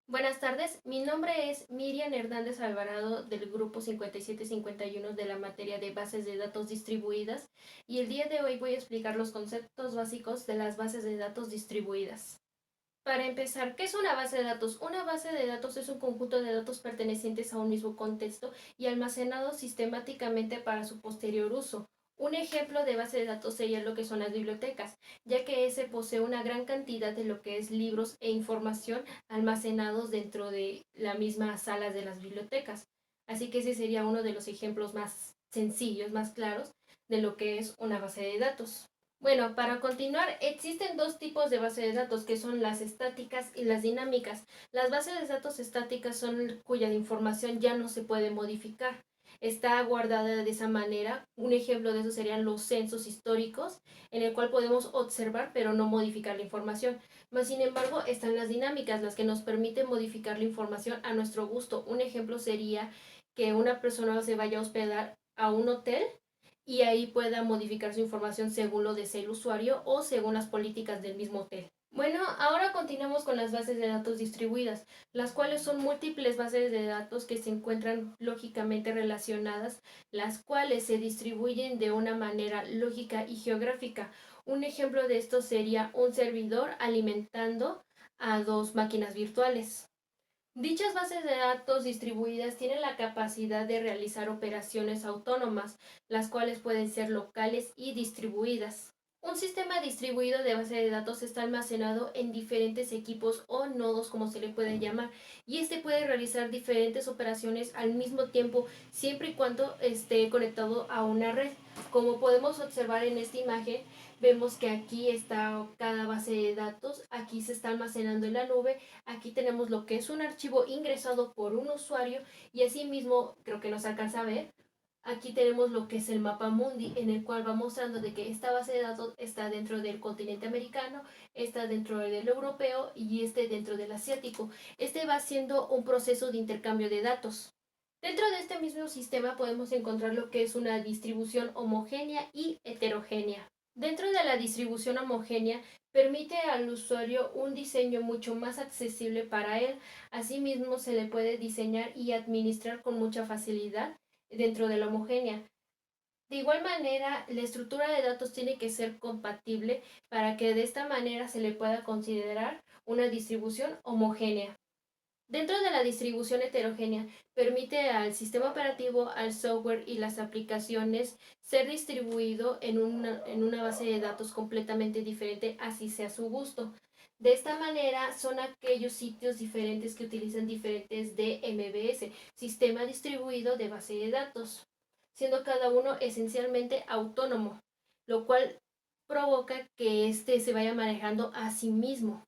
Buenas tardes, mi nombre es Miriam Hernández Alvarado del grupo 5751 de la materia de bases de datos distribuidas y el día de hoy voy a explicar los conceptos básicos de las bases de datos distribuidas. Para empezar, ¿qué es una base de datos? Una base de datos es un conjunto de datos pertenecientes a un mismo contexto y almacenados sistemáticamente para su posterior uso. Un ejemplo de base de datos sería lo que son las bibliotecas, ya que ese posee una gran cantidad de lo que es libros e información almacenados dentro de la misma salas de las bibliotecas. Así que ese sería uno de los ejemplos más sencillos, más claros de lo que es una base de datos. Bueno, para continuar, existen dos tipos de bases de datos que son las estáticas y las dinámicas. Las bases de datos estáticas son cuya información ya no se puede modificar. Está guardada de esa manera. Un ejemplo de eso serían los censos históricos, en el cual podemos observar pero no modificar la información. Mas, sin embargo, están las dinámicas, las que nos permiten modificar la información a nuestro gusto. Un ejemplo sería que una persona se vaya a hospedar a un hotel y ahí pueda modificar su información según lo desee el usuario o según las políticas del mismo hotel. Bueno, ahora continuamos con las bases de datos distribuidas, las cuales son múltiples bases de datos que se encuentran lógicamente relacionadas, las cuales se distribuyen de una manera lógica y geográfica. Un ejemplo de esto sería un servidor alimentando a dos máquinas virtuales. Dichas bases de datos distribuidas tienen la capacidad de realizar operaciones autónomas, las cuales pueden ser locales y distribuidas. Un sistema distribuido de base de datos está almacenado en diferentes equipos o nodos, como se le puede llamar, y este puede realizar diferentes operaciones al mismo tiempo, siempre y cuando esté conectado a una red. Como podemos observar en esta imagen, vemos que aquí está cada base de datos, aquí se está almacenando en la nube. Aquí tenemos lo que es un archivo ingresado por un usuario y asimismo, creo que nos alcanza a ver, aquí tenemos lo que es el mapa mundi, en el cual va mostrando de que esta base de datos está dentro del continente americano, está dentro del europeo y este dentro del asiático. Este va siendo un proceso de intercambio de datos. Dentro de este mismo sistema podemos encontrar lo que es una distribución homogénea y heterogénea. Dentro de la distribución homogénea permite al usuario un diseño mucho más accesible para él. Asimismo, se le puede diseñar y administrar con mucha facilidad dentro de la homogénea. De igual manera, la estructura de datos tiene que ser compatible para que de esta manera se le pueda considerar una distribución homogénea. Dentro de la distribución heterogénea, permite al sistema operativo, al software y las aplicaciones ser distribuido en una base de datos completamente diferente, así sea su gusto. De esta manera, son aquellos sitios diferentes que utilizan diferentes DMBS, sistema distribuido de base de datos, siendo cada uno esencialmente autónomo, lo cual provoca que éste se vaya manejando a sí mismo.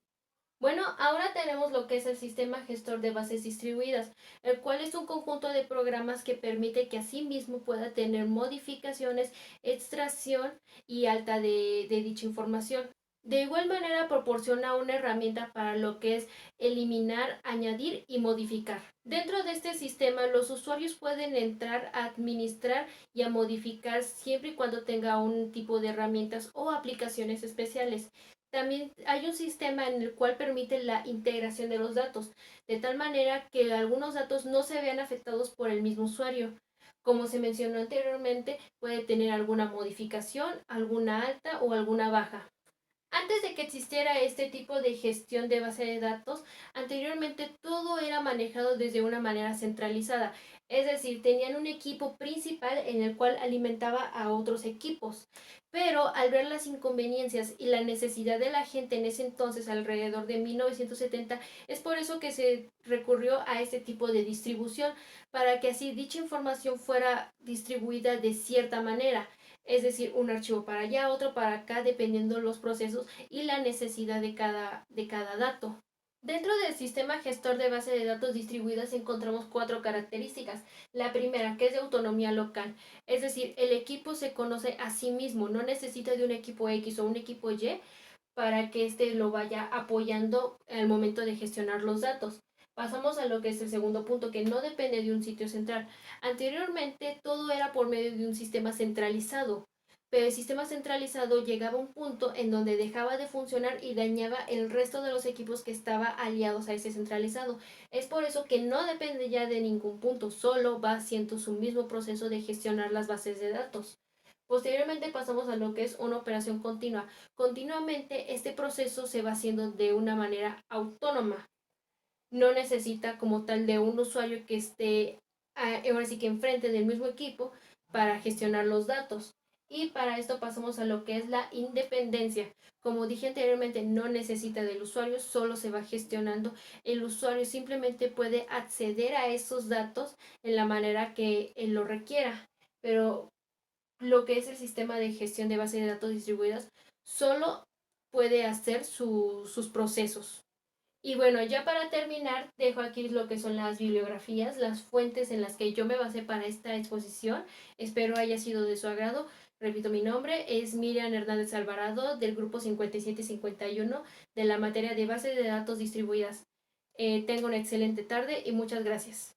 Bueno, ahora tenemos lo que es el sistema gestor de bases distribuidas, el cual es un conjunto de programas que permite que asimismo pueda tener modificaciones, extracción y alta de dicha información. De igual manera proporciona una herramienta para lo que es eliminar, añadir y modificar. Dentro de este sistema los usuarios pueden entrar a administrar y a modificar siempre y cuando tenga un tipo de herramientas o aplicaciones especiales. También hay un sistema en el cual permite la integración de los datos, de tal manera que algunos datos no se vean afectados por el mismo usuario. Como se mencionó anteriormente, puede tener alguna modificación, alguna alta o alguna baja. Antes de que existiera este tipo de gestión de base de datos, anteriormente todo era manejado desde una manera centralizada, es decir, tenían un equipo principal en el cual alimentaba a otros equipos. Pero al ver las inconveniencias y la necesidad de la gente en ese entonces, alrededor de 1970, es por eso que se recurrió a este tipo de distribución, para que así dicha información fuera distribuida de cierta manera, es decir, un archivo para allá, otro para acá, dependiendo los procesos y la necesidad de cada dato. Dentro del sistema gestor de base de datos distribuidas encontramos cuatro características. La primera, que es de autonomía local, es decir, el equipo se conoce a sí mismo, no necesita de un equipo X o un equipo Y para que éste lo vaya apoyando al momento de gestionar los datos. Pasamos a lo que es el segundo punto, que no depende de un sitio central. Anteriormente todo era por medio de un sistema centralizado. pero el sistema centralizado llegaba a un punto en donde dejaba de funcionar y dañaba el resto de los equipos que estaba aliados a ese centralizado. Es por eso que no depende ya de ningún punto, solo va haciendo su mismo proceso de gestionar las bases de datos. Posteriormente pasamos a lo que es una operación continua. Continuamente este proceso se va haciendo de una manera autónoma. No necesita como tal de un usuario que esté ahora sí que enfrente del mismo equipo para gestionar los datos. Y para esto pasamos a lo que es la independencia. Como dije anteriormente, no necesita del usuario, solo se va gestionando. El usuario simplemente puede acceder a esos datos en la manera que él lo requiera. Pero lo que es el sistema de gestión de base de datos distribuidas solo puede hacer sus procesos. Y bueno, ya para terminar, dejo aquí lo que son las bibliografías, las fuentes en las que yo me basé para esta exposición. Espero haya sido de su agrado. Repito, mi nombre es Miriam Hernández Alvarado del grupo 5751 de la materia de base de datos distribuidas. Tengo una excelente tarde y muchas gracias.